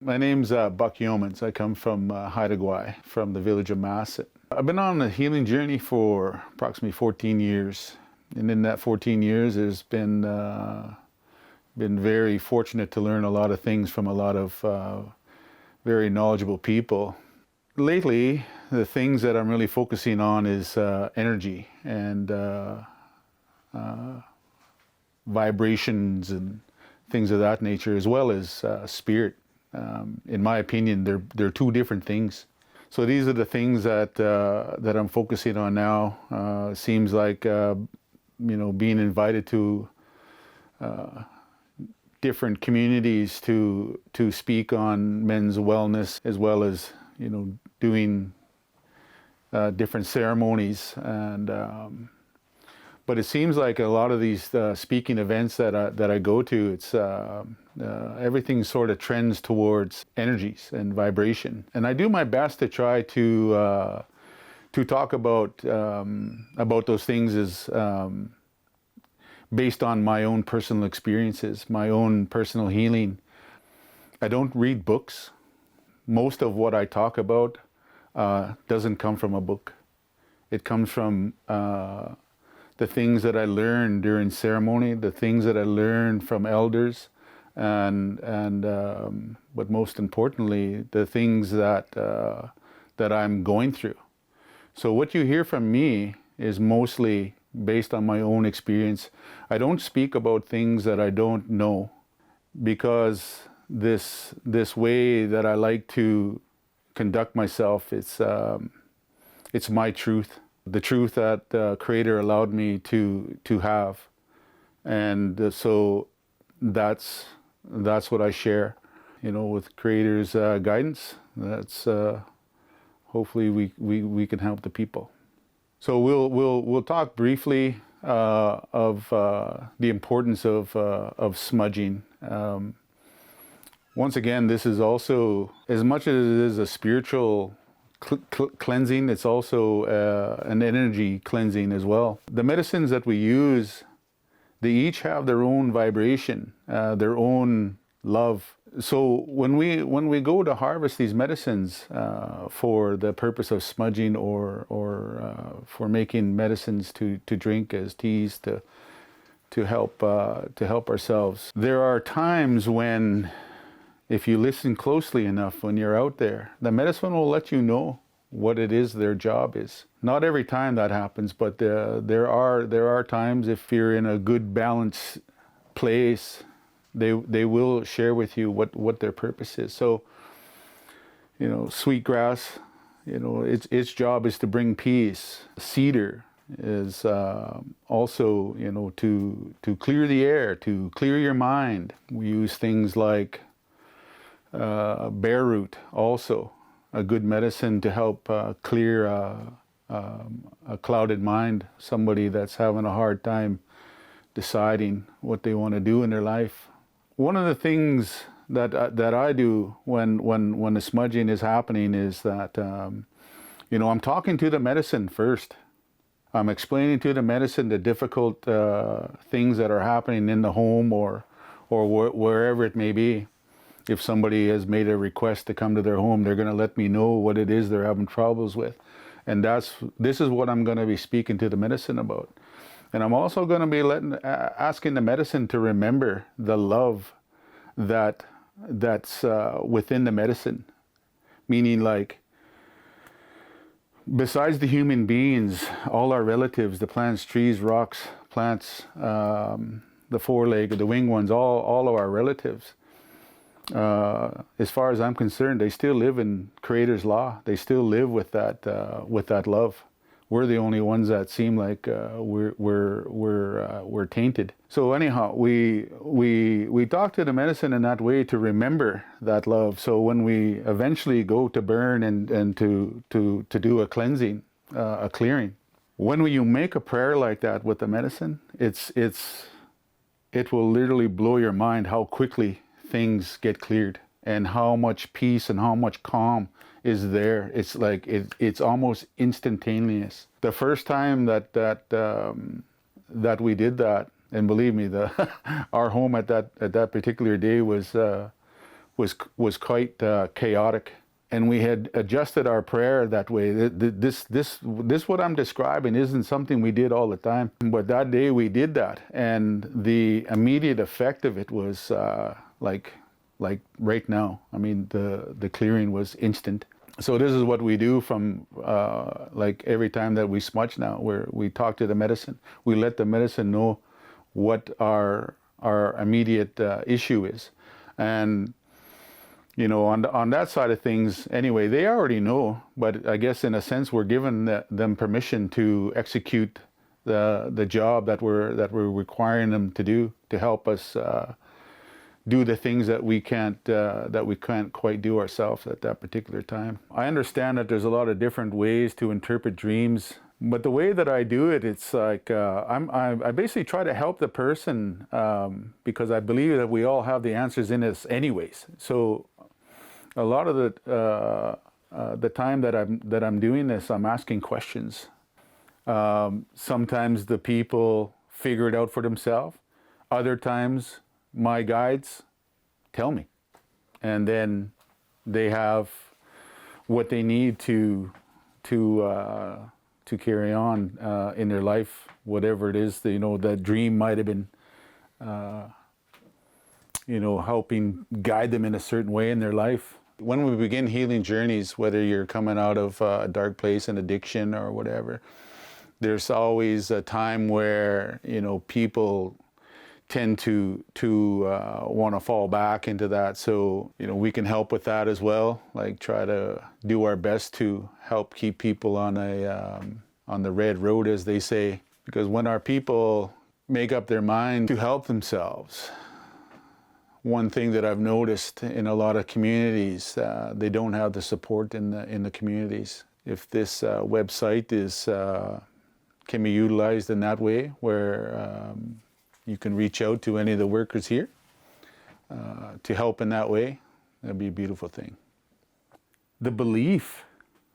My name's Buck Yeomans. I come from Haida Gwaii, from the village of Masset. I've been on a healing journey for approximately 14 years. And in that 14 years, there's been very fortunate to learn a lot of things from a lot of very knowledgeable people. Lately, the things that I'm really focusing on is energy and vibrations and things of that nature, as well as spirit. In my opinion, they're two different things. So these are the things that I'm focusing on now. Seems like being invited to different communities to speak on men's wellness, as well as doing different ceremonies. And but it seems like a lot of these speaking events that I go to, it's everything sort of trends towards energies and vibration. And I do my best to try to talk about those things as based on my own personal experiences, my own personal healing. I don't read books. Most of what I talk about doesn't come from a book. It comes from the things that I learned during ceremony, the things that I learned from elders, and but most importantly, the things that I'm going through. So what you hear from me is mostly based on my own experience. I don't speak about things that I don't know, because this way that I like to conduct myself, it's my truth. The truth that the Creator allowed me to have, and so that's what I share, with Creator's guidance. That's hopefully we can help the people. So we'll talk briefly of the importance of smudging. Once again, this is also, as much as it is a spiritual cleansing, it's also an energy cleansing as well. The medicines that we use, they each have their own vibration, their own love. So when we go to harvest these medicines for the purpose of smudging or for making medicines to drink as teas to help ourselves, there are times when, if you listen closely enough when you're out there, the medicine will let you know what it is their job is. Not every time that happens, but there are times, if you're in a good balanced place, they will share with you what their purpose is. So, sweetgrass, its job is to bring peace. Cedar is also, to clear the air, to clear your mind. We use things like bear root, also a good medicine to help clear a clouded mind, somebody that's having a hard time deciding what they want to do in their life. One of the things that I do when the smudging is happening is that I'm talking to the medicine first. I'm explaining to the medicine the difficult things that are happening in the home or wherever it may be. If somebody has made a request to come to their home, they're going to let me know what it is they're having troubles with. And this is what I'm going to be speaking to the medicine about. And I'm also going to be asking the medicine to remember the love that's within the medicine. Meaning, like, besides the human beings, all our relatives, the plants, trees, rocks, plants, the four-legged, the winged ones, all of our relatives, as far as I'm concerned, they still live in Creator's law. They still live with that love. We're the only ones that seem like we're tainted. So anyhow, we talk to the medicine in that way to remember that love. So when we eventually go to burn and to do a cleansing, a clearing, when you make a prayer like that with the medicine, it will literally blow your mind how quickly things get cleared and how much peace and how much calm is there. It's like it's almost instantaneous. The first time that we did that, and believe me, our home at that particular day was was quite chaotic, and we had adjusted our prayer that way. This what I'm describing isn't something we did all the time, but that day we did that, and the immediate effect of it was like right now. I mean, the clearing was instant. So this is what we do from like every time that we smudge now, where we talk to the medicine. We let the medicine know what our immediate issue is, and you know, on that side of things, anyway, they already know. But I guess in a sense, we're giving them permission to execute the job that we're requiring them to do, to help us do the things that we can't quite do ourselves at that particular time. I understand that there's a lot of different ways to interpret dreams, but the way that I do it, it's like I basically try to help the person because I believe that we all have the answers in us anyways. So a lot of the time that I'm doing this, I'm asking questions. Sometimes the people figure it out for themselves. Other times, my guides tell me, and then they have what they need to carry on in their life, whatever it is. You know, that dream might have been, you know, helping guide them in a certain way in their life. When we begin healing journeys, whether you're coming out of a dark place, an addiction or whatever, there's always a time where, you know, people tend to want to fall back into that. So, you know, we can help with that as well. Like, try to do our best to help keep people on the red road, as they say. Because when our people make up their mind to help themselves, one thing that I've noticed in a lot of communities, they don't have the support in the communities. If this website can be utilized in that way, where you can reach out to any of the workers here to help in that way, that'd be a beautiful thing. The belief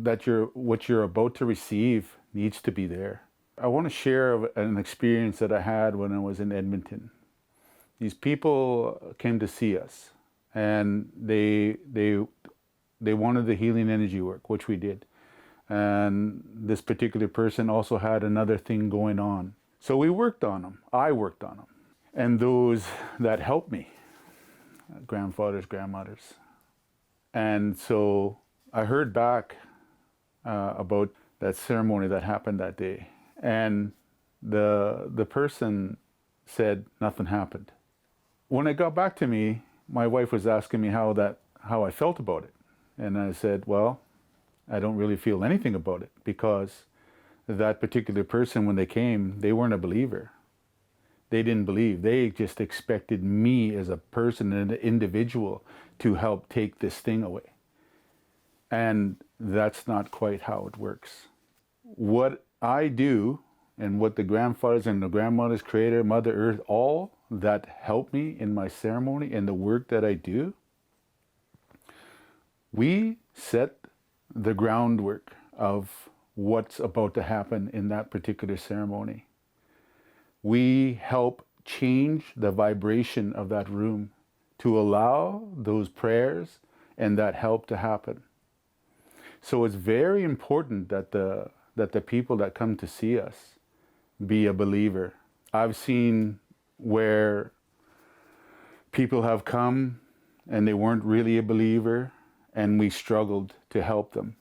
that what you're about to receive needs to be there. I want to share an experience that I had when I was in Edmonton. These people came to see us, and they wanted the healing energy work, which we did. And this particular person also had another thing going on. So we worked on them. I worked on them. And those that helped me, grandfathers, grandmothers. And so I heard back about that ceremony that happened that day. And the person said nothing happened. When it got back to me, my wife was asking me how I felt about it. And I said, well, I don't really feel anything about it, because that particular person, when they came, they weren't a believer. They didn't believe. They just expected me as a person, an individual, to help take this thing away. And that's not quite how it works. What I do, and what the grandfathers and the grandmothers, Creator, Mother Earth, all that help me in my ceremony and the work that I do, we set the groundwork of what's about to happen in that particular ceremony. We help change the vibration of that room to allow those prayers and that help to happen. So it's very important that the people that come to see us be a believer. I've seen where people have come and they weren't really a believer, and we struggled to help them.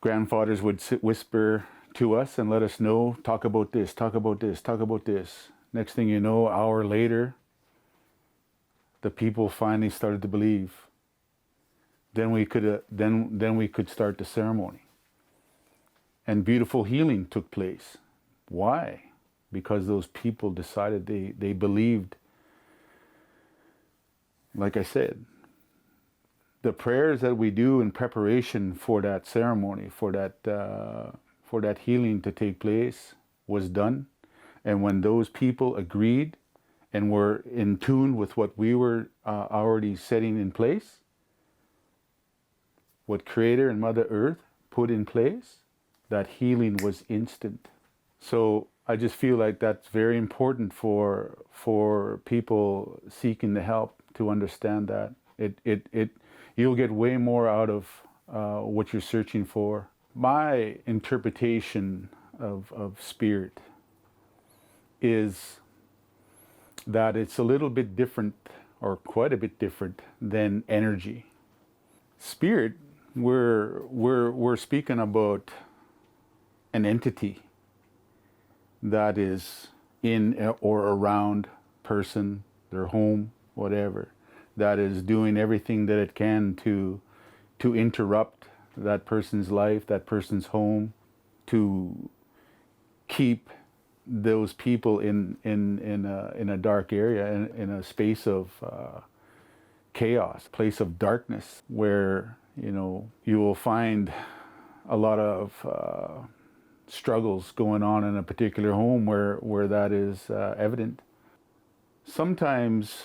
Grandfathers would whisper to us and let us know, talk about this, talk about this, talk about this. Next thing you know, an hour later, the people finally started to believe. Then we could start the ceremony. And beautiful healing took place. Why? Because those people decided they believed. Like I said, the prayers that we do in preparation for that ceremony, for that healing to take place, was done. And when those people agreed and were in tune with what we were already setting in place, what Creator and Mother Earth put in place, that healing was instant. So I just feel like that's very important for people seeking the help to understand that. It you'll get way more out of what you're searching for. My interpretation of spirit is that it's a little bit different, or quite a bit different, than energy. Spirit, we're speaking about an entity that is in or around person, their home, whatever, that is doing everything that it can to interrupt that person's life, that person's home, to keep those people in a dark area, in a space of chaos, place of darkness, where you will find a lot of struggles going on in a particular home where that is evident. Sometimes,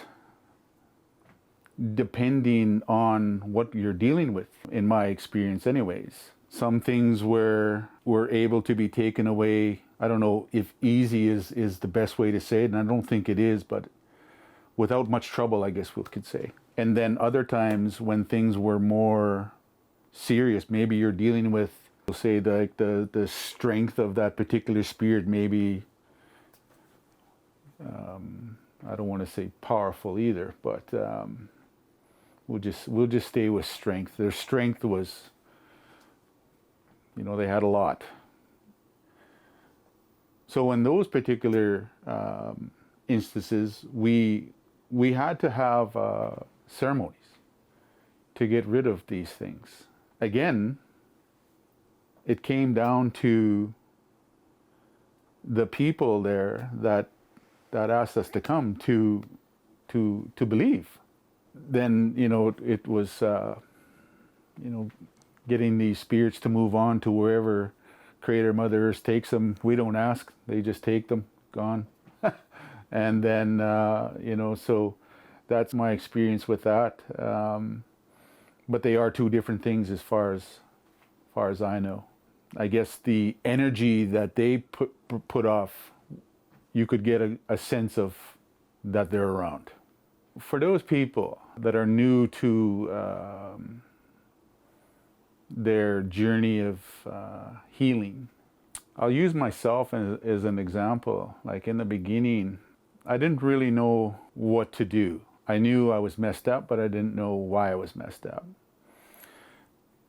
depending on what you're dealing with, in my experience anyways, some things we're able to be taken away. I don't know if easy is the best way to say it, and I don't think it is, but without much trouble, I guess we could say. And then other times when things were more serious, maybe you're dealing with, say, the strength of that particular spirit, maybe, I don't want to say powerful either, but we'll just stay with strength. Their strength was, they had a lot. So in those particular instances, we had to have ceremonies to get rid of these things. Again, it came down to the people there that asked us to come to believe. Then it was getting these spirits to move on to wherever Creator Mother Earth takes them. We don't ask; they just take them, gone. And then so that's my experience with that. But they are two different things as far as I know. I guess the energy that they put off, you could get a sense of that they're around. For those people that are new to their journey of healing, I'll use myself as an example. Like in the beginning, I didn't really know what to do. I knew I was messed up, but I didn't know why I was messed up.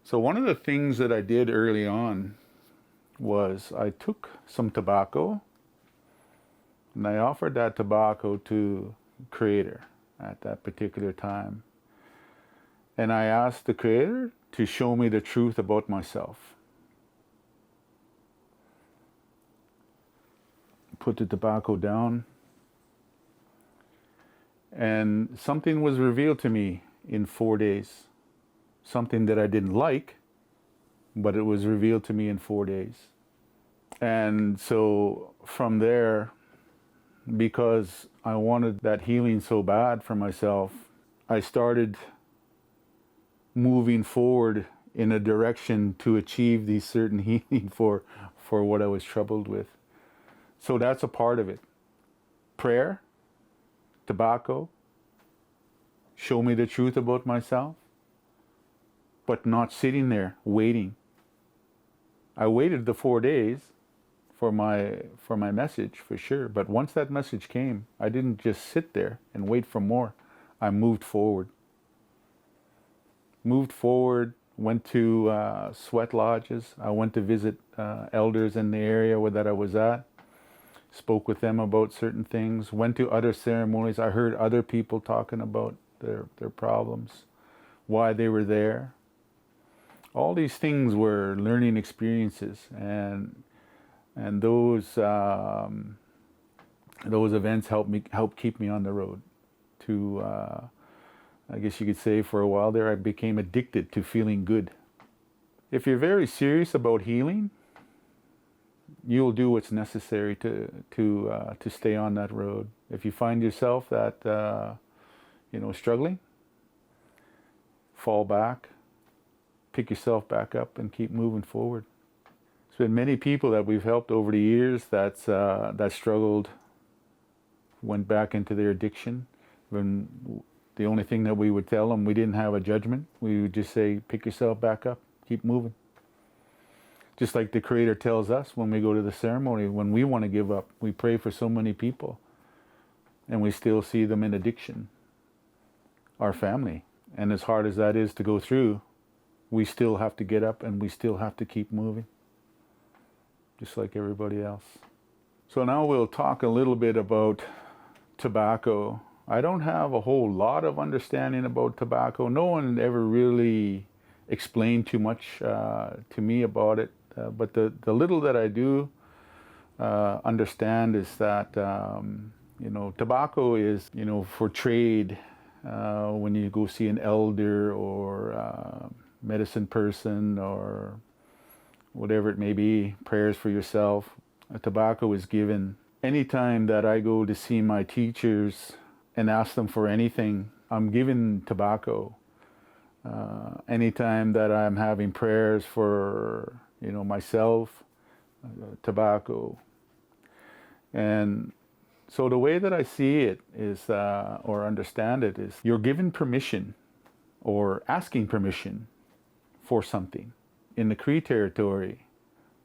So one of the things that I did early on was I took some tobacco and I offered that tobacco to Creator at that particular time. And I asked the Creator to show me the truth about myself. Put the tobacco down, and something was revealed to me in 4 days. Something that I didn't like, but it was revealed to me in 4 days. And so from there, because I wanted that healing so bad for myself, I started moving forward in a direction to achieve these certain healing for what I was troubled with. So that's a part of it. Prayer, tobacco, show me the truth about myself, but not sitting there waiting. I waited the 4 days for my message, for sure. But once that message came, I didn't just sit there and wait for more. I moved forward. Went to sweat lodges. I went to visit elders in the area that I was at. Spoke with them about certain things. Went to other ceremonies. I heard other people talking about their problems, why they were there. All these things were learning experiences, and those events helped keep me on the road. To I guess you could say, for a while there, I became addicted to feeling good. If you're very serious about healing, you'll do what's necessary to stay on that road. If you find yourself that struggling, fall back, pick yourself back up, and keep moving forward. There's been many people that we've helped over the years that struggled, went back into their addiction. When The only thing that we would tell them, we didn't have a judgment. We would just say, pick yourself back up, keep moving. Just like the Creator tells us when we go to the ceremony, when we want to give up, we pray for so many people and we still see them in addiction, our family. And as hard as that is to go through, we still have to get up and we still have to keep moving, just like everybody else. So now we'll talk a little bit about tobacco. I don't have a whole lot of understanding about tobacco. No one ever really explained too much to me about it. But the little that I do understand is that, tobacco is, for trade. When you go see an elder or medicine person or whatever it may be, prayers for yourself, tobacco is given. Anytime that I go to see my teachers and ask them for anything, I'm given tobacco. Anytime that I'm having prayers for, myself, tobacco. And so the way that I see it is, or understand it, is you're given permission or asking permission for something. In the Cree territory,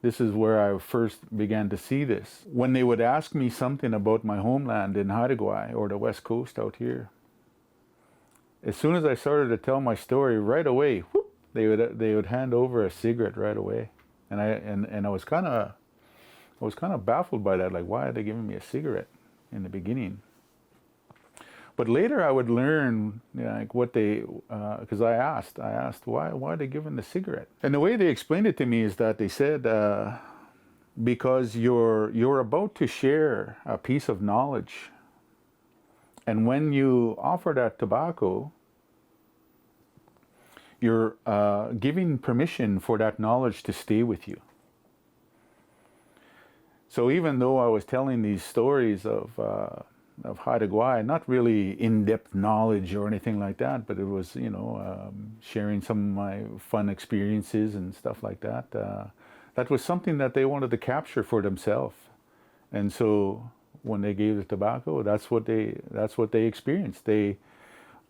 this is where I first began to see this. When they would ask me something about my homeland in Haida or the West Coast out here, as soon as I started to tell my story, right away, whoop, they would hand over a cigarette right away, and I was kind of baffled by that. Like, why are they giving me a cigarette in the beginning? But later I would learn, like what they, because I asked why are they giving the cigarette? And the way they explained it to me is that they said, because you're about to share a piece of knowledge, and when you offer that tobacco, you're giving permission for that knowledge to stay with you. So even though I was telling these stories of Haida Gwaii, not really in-depth knowledge or anything like that, but it was, sharing some of my fun experiences and stuff like that. That was something that they wanted to capture for themselves. And so when they gave the tobacco, that's what they experienced.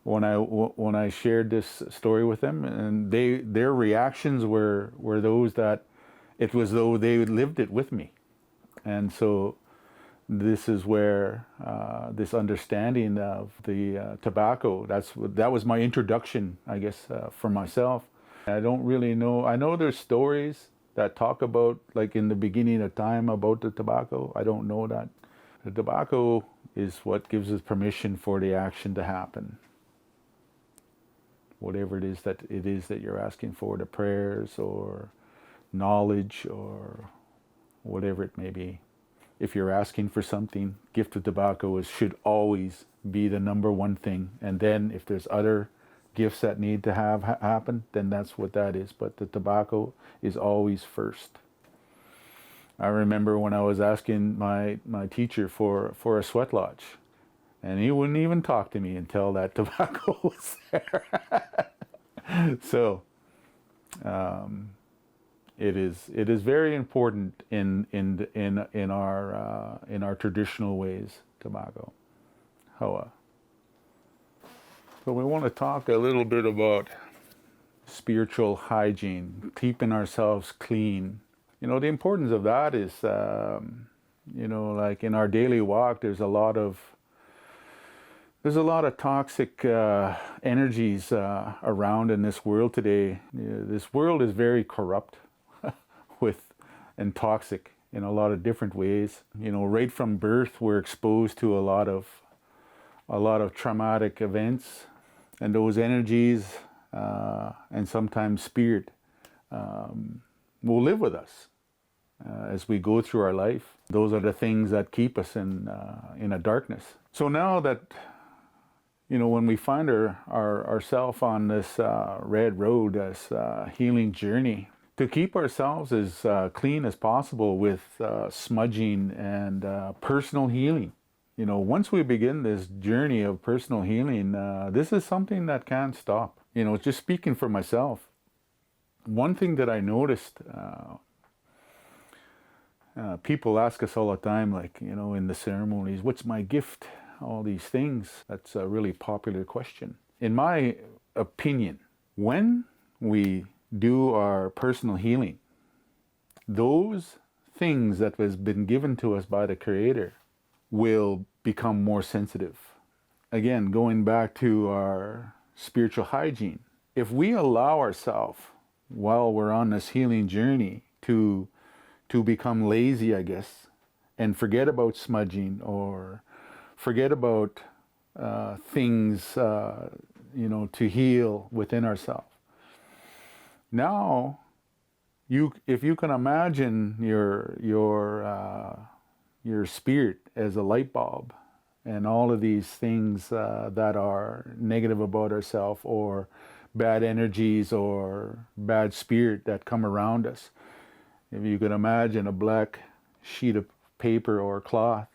When I shared this story with them, and their reactions were those that it was though they lived it with me. And so this is where this understanding of the tobacco, that was my introduction, I guess, for myself. I don't really know. I know there's stories that talk about, like in the beginning of time, about the tobacco. I don't know that. The tobacco is what gives us permission for the action to happen. Whatever it is that you're asking for, the prayers or knowledge or whatever it may be. If you're asking for something, gift of tobacco should always be the number one thing. And then if there's other gifts that need to happen, then that's what that is. But the tobacco is always first. I remember when I was asking my teacher for a sweat lodge, and he wouldn't even talk to me until that tobacco was there. So it is very important in our traditional ways, tobacco. Hoa. So we want to talk a little bit about spiritual hygiene, keeping ourselves clean. The importance of that is, like in our daily walk, there's a lot of toxic energies around in this world today. This world is very corrupt and toxic in a lot of different ways. Right from birth, we're exposed to a lot of traumatic events, and those energies and sometimes spirit will live with us as we go through our life. Those are the things that keep us in a darkness. So now that when we find ourselves on this red road, this healing journey, to keep ourselves as clean as possible with smudging and personal healing. Once we begin this journey of personal healing, this is something that can't stop. Just speaking for myself, one thing that I noticed, people ask us all the time, like, in the ceremonies, what's my gift? all these things? That's a really popular question. In my opinion, when we do our personal healing, those things that has been given to us by the Creator will become more sensitive. Again, going back to our spiritual hygiene, if we allow ourselves while we're on this healing journey to become lazy, I guess, and forget about smudging or forget about things, to heal within ourselves. Now, if you can imagine your spirit as a light bulb, and all of these things that are negative about ourselves, or bad energies or bad spirit that come around us. If you could imagine a black sheet of paper or cloth,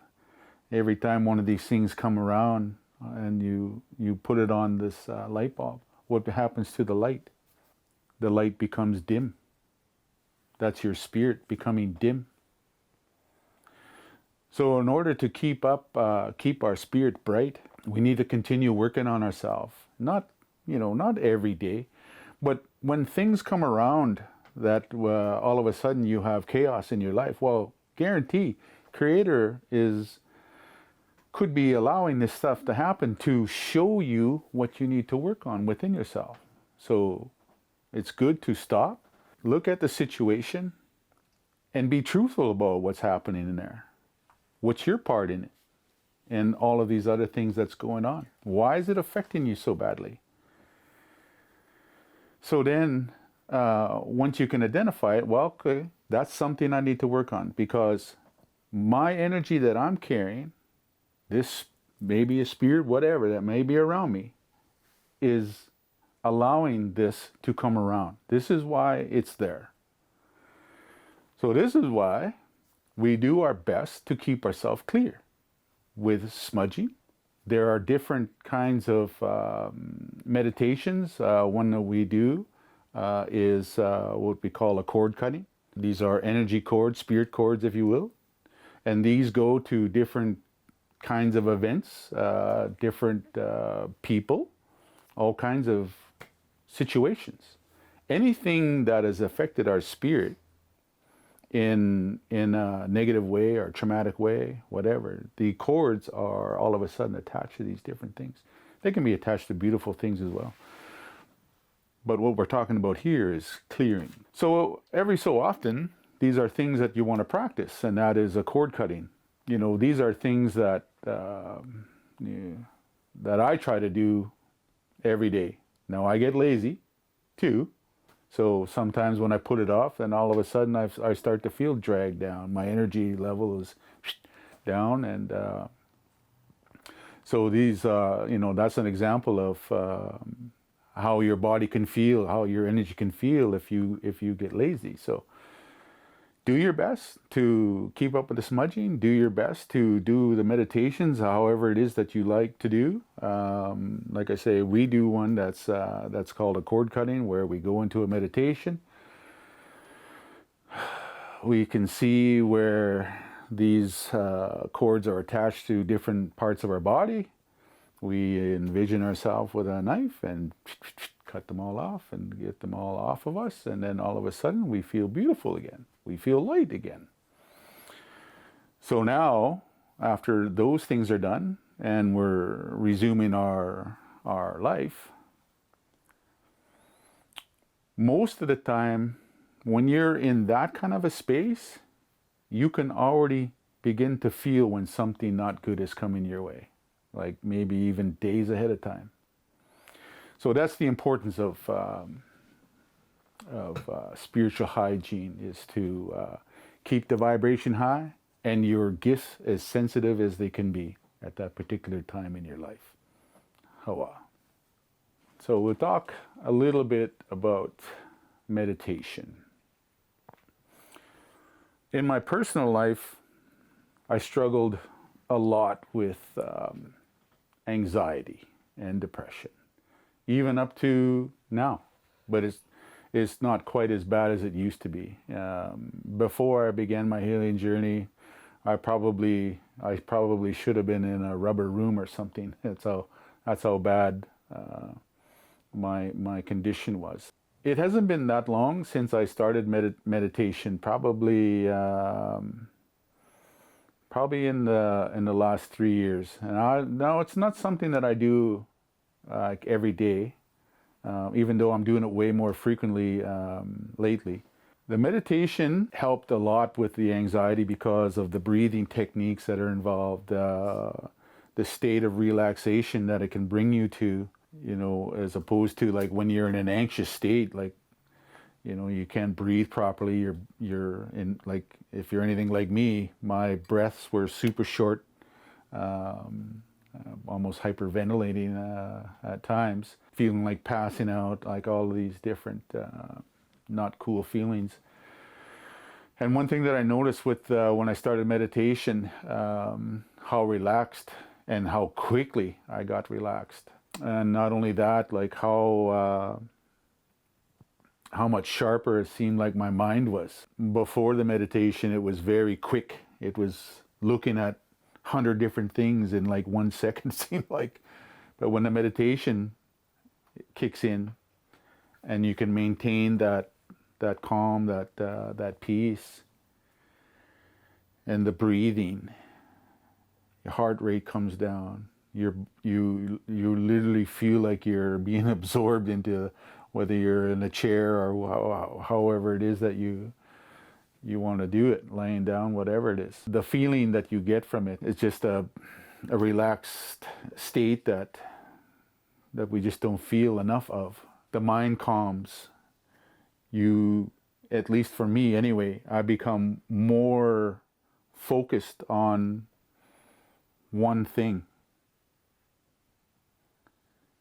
every time one of these things come around and you put it on this light bulb, what happens to the light? The light becomes dim. That's your spirit becoming dim. So in order to keep our spirit bright, we need to continue working on ourselves. Not every day, but when things come around that all of a sudden you have chaos in your life, well, guarantee Creator could be allowing this stuff to happen to show you what you need to work on within yourself. So it's good to stop, look at the situation, and be truthful about what's happening in there. What's your part in it? And all of these other things that's going on. Why is it affecting you so badly? So then, once you can identify it, well, okay, that's something I need to work on, because my energy that I'm carrying, this maybe a spirit, whatever that may be around me, is allowing this to come around. This is why it's there. So this is why we do our best to keep ourselves clear. With smudging, there are different kinds of meditations. One that we do is what we call a cord cutting. These are energy cords, spirit cords, if you will. And these go to different kinds of events, different people, all kinds of situations. Anything that has affected our spirit in a negative way or traumatic way, whatever, the cords are all of a sudden attached to these different things. They can be attached to beautiful things as well. But what we're talking about here is clearing. So every so often, these are things that you want to practice, and that is a cord cutting. These are things that that I try to do every day. Now, I get lazy too. So sometimes when I put it off, then all of a sudden I start to feel dragged down. My energy level is down, and so these, that's an example of how your body can feel, how your energy can feel if you get lazy. So do your best to keep up with the smudging. Do your best to do the meditations, however it is that you like to do. Like I say, we do one that's called a cord cutting, where we go into a meditation. We can see where these cords are attached to different parts of our body. We envision ourselves with a knife and cut them all off and get them all off of us, and then all of a sudden we feel beautiful again. We feel light again. So now, after those things are done and we're resuming our life, most of the time when you're in that kind of a space, you can already begin to feel when something not good is coming your way, like maybe even days ahead of time. So that's the importance of spiritual hygiene, is to keep the vibration high and your gifts as sensitive as they can be at that particular time in your life. Hawa. So we'll talk a little bit about meditation. In my personal life, I struggled a lot with anxiety and depression, even up to now, but it's not quite as bad as it used to be. Before I began my healing journey, I probably should have been in a rubber room or something. That's how bad my condition was. It hasn't been that long since I started meditation. Probably in the last 3 years. And now it's not something that I do like every day, even though I'm doing it way more frequently lately. The meditation helped a lot with the anxiety because of the breathing techniques that are involved, the state of relaxation that it can bring you to, as opposed to like when you're in an anxious state, like, you can't breathe properly. You're in, like, if you're anything like me, my breaths were super short, almost hyperventilating at times, feeling like passing out, like all of these different not cool feelings. And one thing that I noticed with when I started meditation, how relaxed and how quickly I got relaxed. And not only that, like how much sharper it seemed like my mind was. Before the meditation, it was very quick. It was looking at 100 different things in like 1 second, seemed like. But when the meditation kicks in and you can maintain that calm, that peace, and the breathing, your heart rate comes down. You literally feel like you're being absorbed into, whether you're in a chair or however it is that you want to do it, laying down, whatever it is. The feeling that you get from it is just a relaxed state that we just don't feel enough of. The mind calms. You, at least for me anyway, I become more focused on one thing.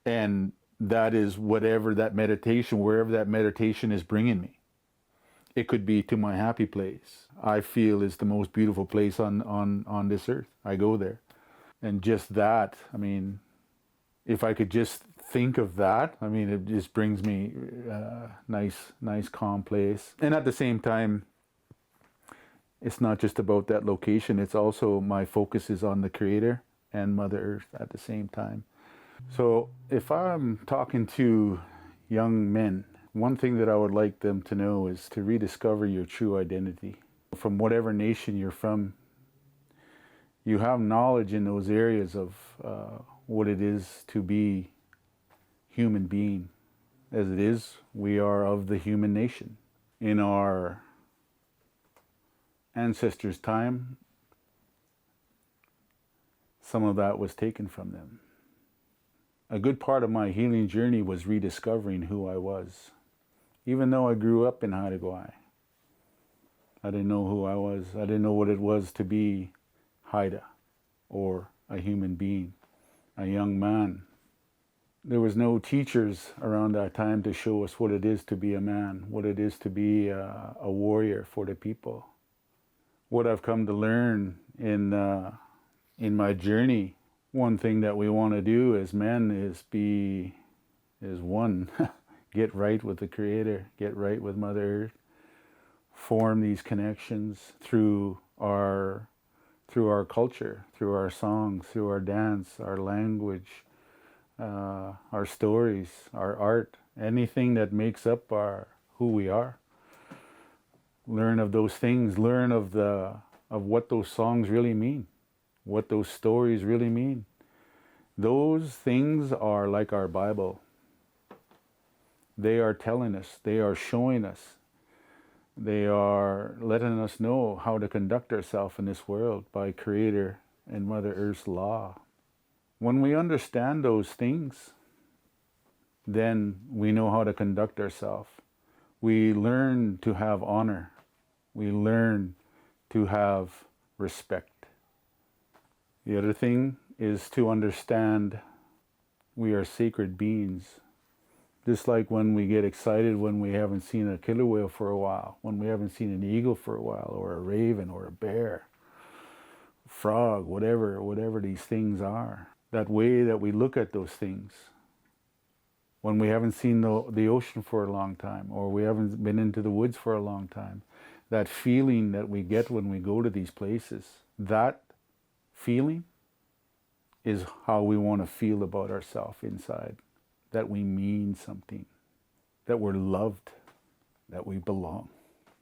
And that is wherever that meditation is bringing me. It could be to my happy place. I feel is the most beautiful place on this earth. I go there. And just that, I mean, if I could just think of that, I mean, it just brings me a nice calm place. And at the same time, it's not just about that location. It's also my focus is on the Creator and Mother Earth at the same time. So if I'm talking to young men, one thing that I would like them to know is to rediscover your true identity. From whatever nation you're from, you have knowledge in those areas of what it is to be human being. As it is, we are of the human nation. In our ancestors' time, some of that was taken from them. A good part of my healing journey was rediscovering who I was. Even though I grew up in Haida Gwaii, I didn't know who I was. I didn't know what it was to be Haida, or a human being, a young man. There was no teachers around that time to show us what it is to be a man, what it is to be a warrior for the people. What I've come to learn in my journey, one thing that we want to do as men is one, get right with the Creator, get right with Mother Earth, form these connections through our culture, through our songs, through our dance, our language, our stories, our art, anything that makes up who we are. Learn of those things, learn of what those songs really mean, what those stories really mean. Those things are like our Bible. They are telling us, they are showing us, they are letting us know how to conduct ourselves in this world by Creator and Mother Earth's law. When we understand those things, then we know how to conduct ourselves. We learn to have honor. We learn to have respect. The other thing is to understand we are sacred beings. Just like when we get excited when we haven't seen a killer whale for a while, when we haven't seen an eagle for a while, or a raven, or a bear, frog, whatever these things are. That way that we look at those things. When we haven't seen the ocean for a long time, or we haven't been into the woods for a long time. That feeling that we get when we go to these places, that feeling is how we want to feel about ourselves inside. That we mean something, that we're loved, that we belong.